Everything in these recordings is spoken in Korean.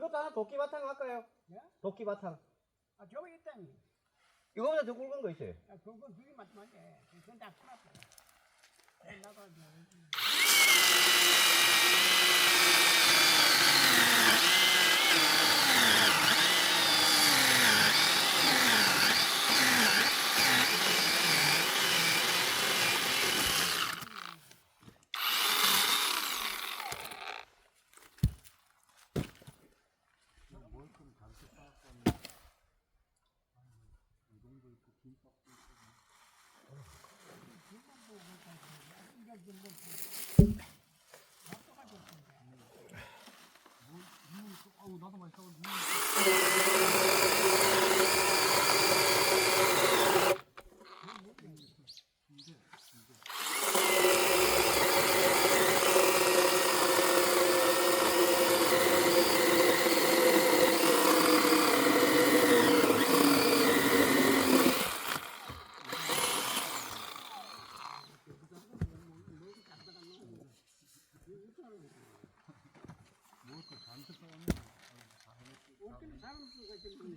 이것도 하나 도끼 바탕 할까요? 예? 도끼 바탕. 아, 저기 있다니. 이거보다 더 굵은 거 있어요. 야, 그건 그게 맞지만데. 그건 다 쳐놨어. 나도 나도 많이 싸워.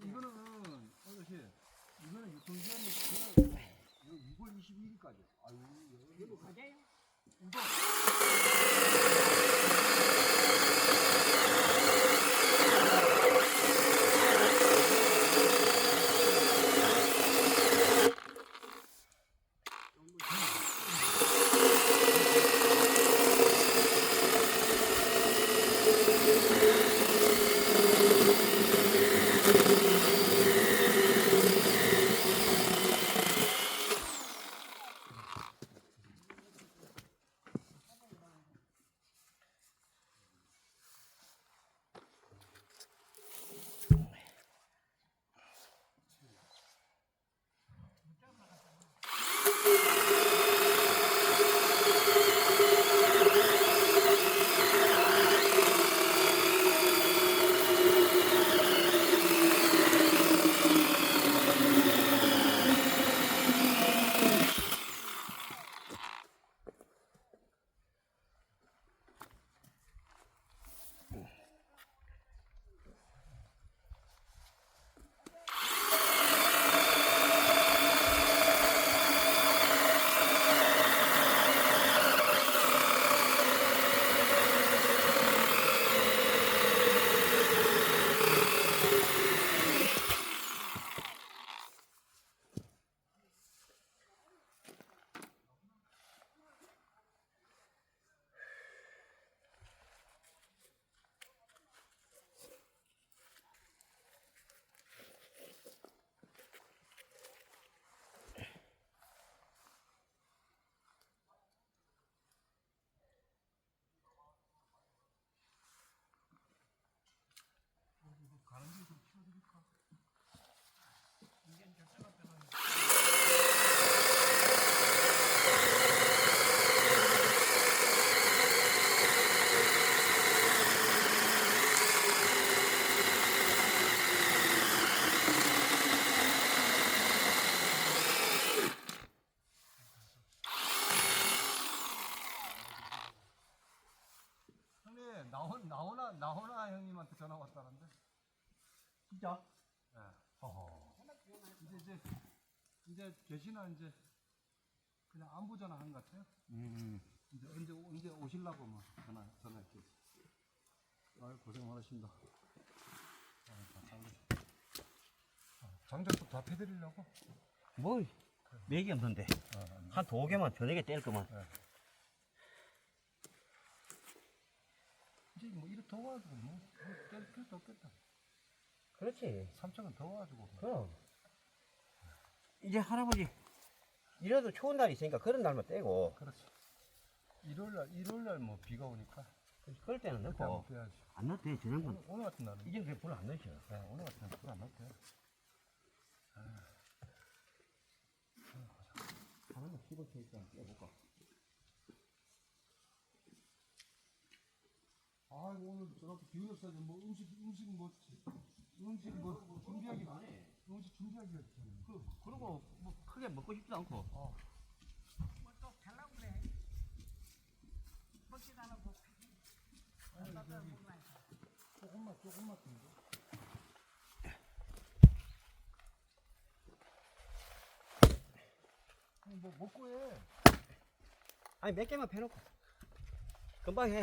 이거는 아저씨, 이거는 유통기한이 6월 22일까지. 아유, 이거 가자요. 이거. 나오나 형님한테 전화 왔다는데. 진짜? 예. 허허. 이제 계시나 이제 그냥 안부 전화 한 것 같아요. 이제 언제 오실라고 뭐 전화했지. 아유 고생 많으십니다. 장작도 다 패드리려고? 뭐, 맥이 없는데. 한 2개만 저녁에 뗄 거만. 이제 뭐 이렇게 더워가지고 뗄 필요도 없겠다. 그렇지. 삼척은 더워가지고. 그럼. 이제 할아버지, 이래도 추운 날이 있으니까 그런 날만 떼고. 그렇지. 일요일날 뭐 비가 오니까. 그럴 때는 그때 넣고. 한번 빼야지. 안 넣어도 돼, 저녁은. 오늘 같은 날은. 이제 불 안 넣으셔. 네, 오늘 같은 날은 불 안 넣어도 돼. 하나만 씹을 테니까 떼볼까. 아이고 오늘 저렇게 비 오는 사지 뭐 음식 준비하기가 있잖아요. 그리고 뭐 크게 먹고 싶지도 않고. 뭐또 달라고 그래. 먹지도 않고. 아니 저기 조금만 좀 뭐 먹고 해. 아니 몇 개만 패놓고 금방 해.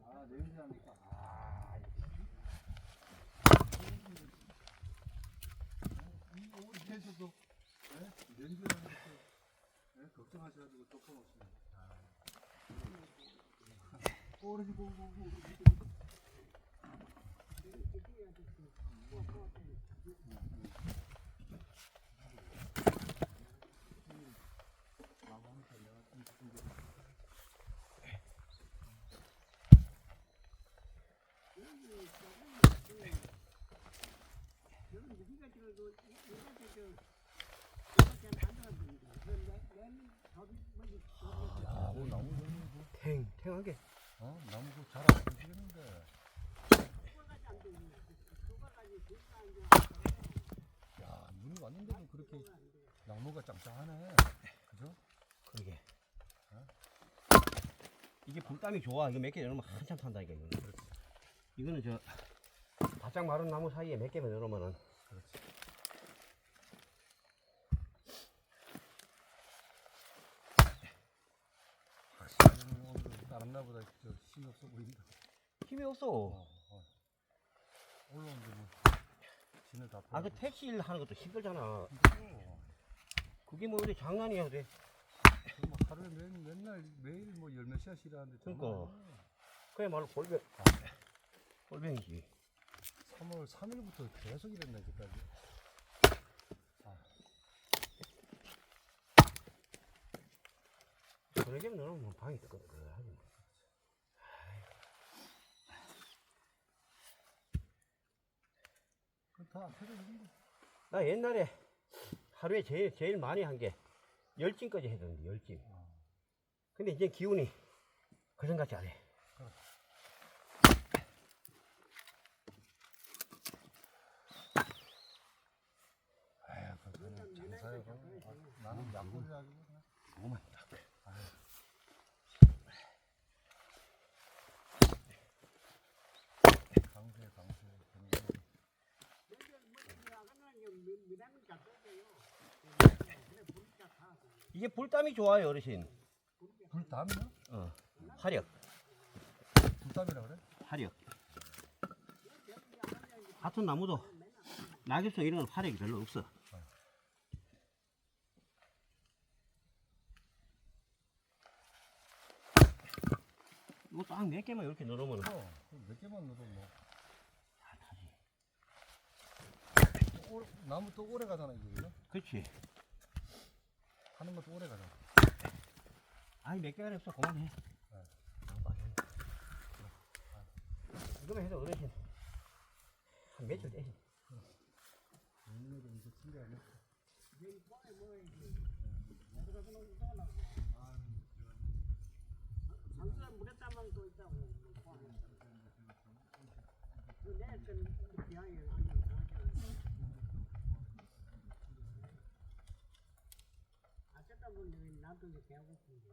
아, 냄새 나니까. 아, 이렇게 해서도 냄새 나니까 걱정하셔가지고 덮어놓으시면. 오르지 고고고. 야, 뭐 나무 좀 탱탱하게. 나무 잘안 보시겠는데. 야, 눈이 왔는데도 그렇게 나무가 짱짱하네. 그죠? 그러게. 이게 불담이 좋아. 이거 몇 개 넣으면 한참 탄다니까 이거는. 이거는 저 바짝 마른 나무 사이에 몇 개만 넣으면은. 그렇지. 오늘 다른 날보다 힘이 없어 보인다. 힘이 없어. 올라오는데 뭐 진을 다 아, 그 택시 일 하는 것도 힘들잖아. 펴고. 그게 뭐 어디 장난이야, 돼. 뭐 하루에 맨날 매일 뭐 열 몇 시간씩 일하는데 그러니까. 그야말로 골뱅이지. 3월 3일부터 계속 일했네 이제까지. 서너 개만 넣으면 뭐 방이 뜨거하지 뭐. 그다 펴져있는데. 나 옛날에 하루에 제일 많이 한 게 10찜까지 했었는데 10찜. 근데 이제 기운이 그전같이 안 해. 아유, 그거는 장사요. 나는 약골이라고 그냥. 조금만 딱. 강세. 이게 불담이 좋아요, 어르신. 불담이요? 화력. 불담이라 그래? 화력. 같은 나무도 낙엽송 이런 건 화력이 별로 없어. 이거 딱 몇 개만 이렇게 넣으면 몇 개만 넣어도 뭐. 잘 타지. 나무 또 오래 가잖아 이거. 그죠? 그렇지. 하는 것도 오래 가잖아. 아니 몇 개가 없어. 그만해. 이거만 해도 어르신 한 며칠 떼지. 오늘은 이제 친구하네. 장수는 물에 담아도 또 있다고. 내가 좀 비하에 앉아서 아셨다 보니 나도 이제 배고픈데.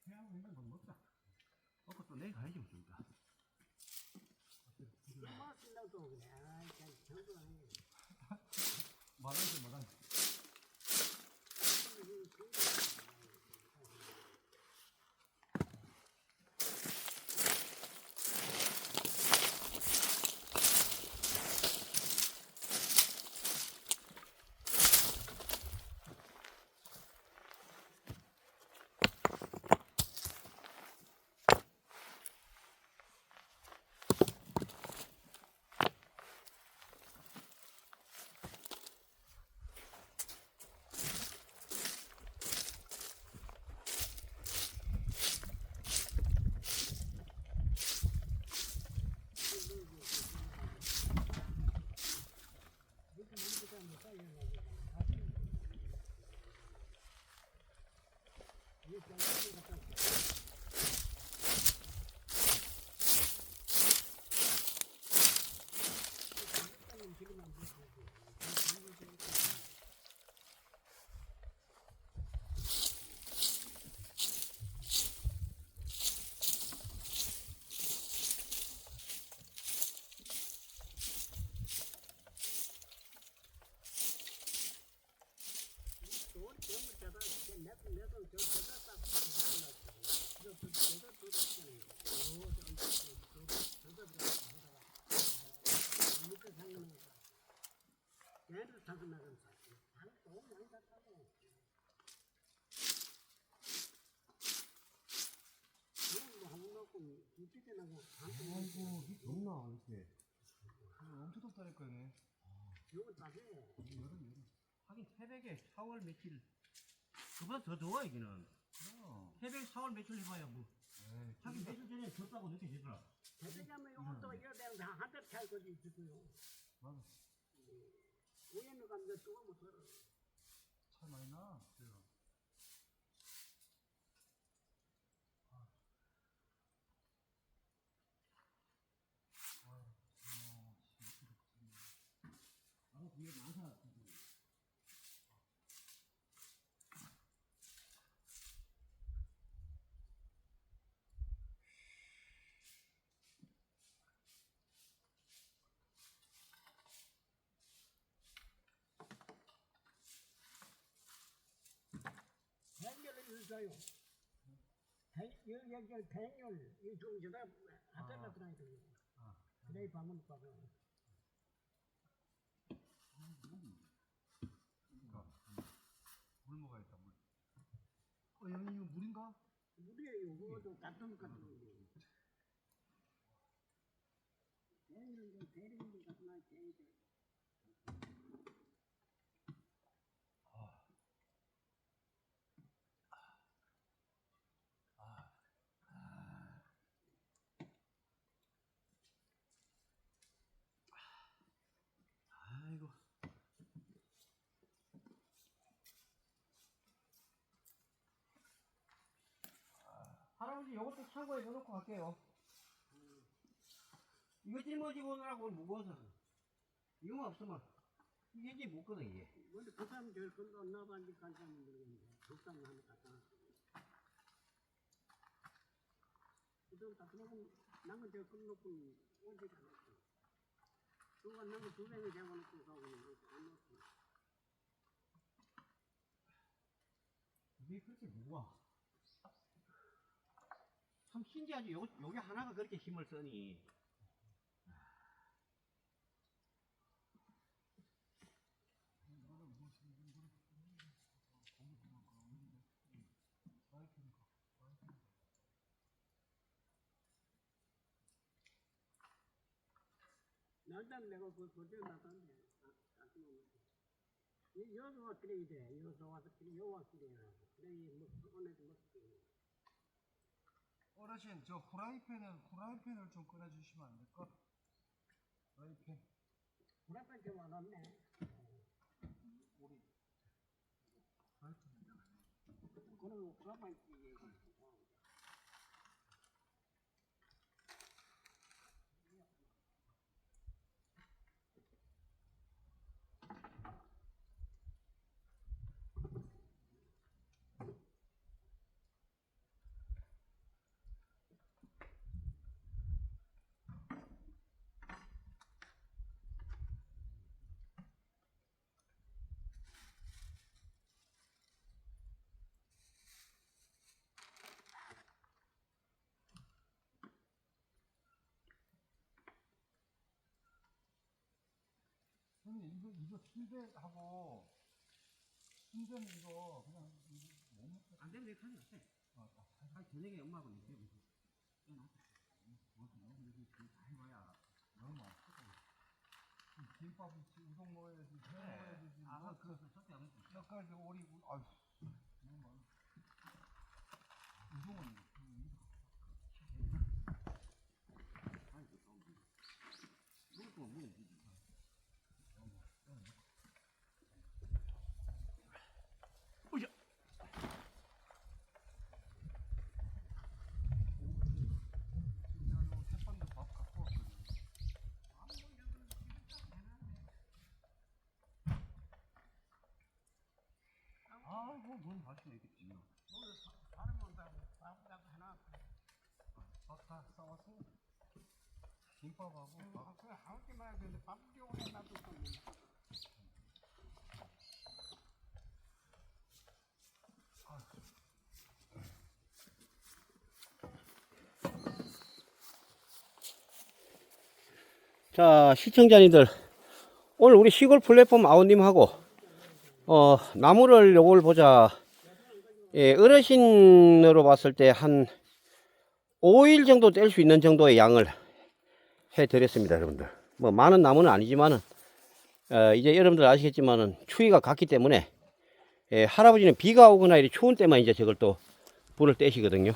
그냥 있는 건 먹자. 먹고 또 내일 가야지 좀 이따. 얼마나 쓴다고 또 그래. 아이 참 장수가 아니네. 말하지. 작은 나간 한 너무 많이 샀다고. 이거 한번 넣고 밑에 나가 아이고 이 덥나 이렇게. 엄청 덥다니까요. 이거 따게. 여름. 하긴 새벽에 4월 며칠 그보다 더 더워 여기는. 새벽 4월 며칠 해봐야 뭐. 하긴 며칠 전에 덥다고 느껴지더라. 대표자면 이것도 이거 되는데 한대 찰 거지 있고요. 맞아. 우연히 가면 조금 못 살아. 차 많이 나. 그래요. 나도 뒤에 많잖아. 대결을 일어요. 여기 대결 이 중저다 아들라 들어야 돼요. 그래 방문 가서. 물 먹어야 겠다 물. 여기 이거 물인가? 물이에요. 그것도 같은 거예요. 대결은 대리인들 같은 날 대결. 아이고. 할아버지 이것도 창고에 넣어놓고 갈게요. 이거 짊어지고 오느라고 무거워서. 이거만 없으면 이게 이제 못 거든 이게. 근데 그 사람 제일 큰거 나반지 간 사람은 모르겠는데 독상 하나 갖다 놨어. 그다음 다 그러고 남은 제일 큰 놓고 어디 가 놨어. 그거 남은 두 명이 잡아놓고 가고 안 놓고. 이게 그렇게 무거워. 참 신기하지. 요게 하나가 그렇게 힘을 쓰니. 날단 내가 그 도저히 나타는데 이 여수가 그래 이래. 여수 와서 그래 여와 그래. 그래 뭐 오늘도 먹지. 어르신 저 후라이팬을 좀 꺼내주시면 안 될까? 후라이팬. 우라빠 좀 와놨네. 우리 그런 우라빠 있지. 형님 이거 순대하고 순대는 이거 그냥 못 먹겠어. 안 되면 내가 가져갈게. 저녁에 엄마하고 내게 너무 맛있어. 김밥 있지, 우동 먹어야지, 회 먹어야지. 아, 그렇게 안 먹지. 젓갈도 오리, 아유, 너무 많아. 우동은 그것도 먹으면 되지. 오야. 내가 햇반도 밥 갖고 왔거든. 아이고, 뭔 맛이 있겠지. 오늘 사람 온다고 밥하고 하나. 밥 다 싸왔어? 김밥하고 밥. 그 하우스 말야 되는데 밥 오래 놔뒀어. 자, 시청자님들 오늘 우리 시골 플랫폼 아웃님하고 나무를 요걸 보자. 예, 어르신으로 봤을 때 한 5일 정도 뗄 수 있는 정도의 양을 해 드렸습니다, 여러분들. 뭐 많은 나무는 아니지만은 이제 여러분들 아시겠지만은 추위가 갔기 때문에 할아버지는 비가 오거나 이렇게 추운 때만 이제 저걸 또 불을 떼시거든요.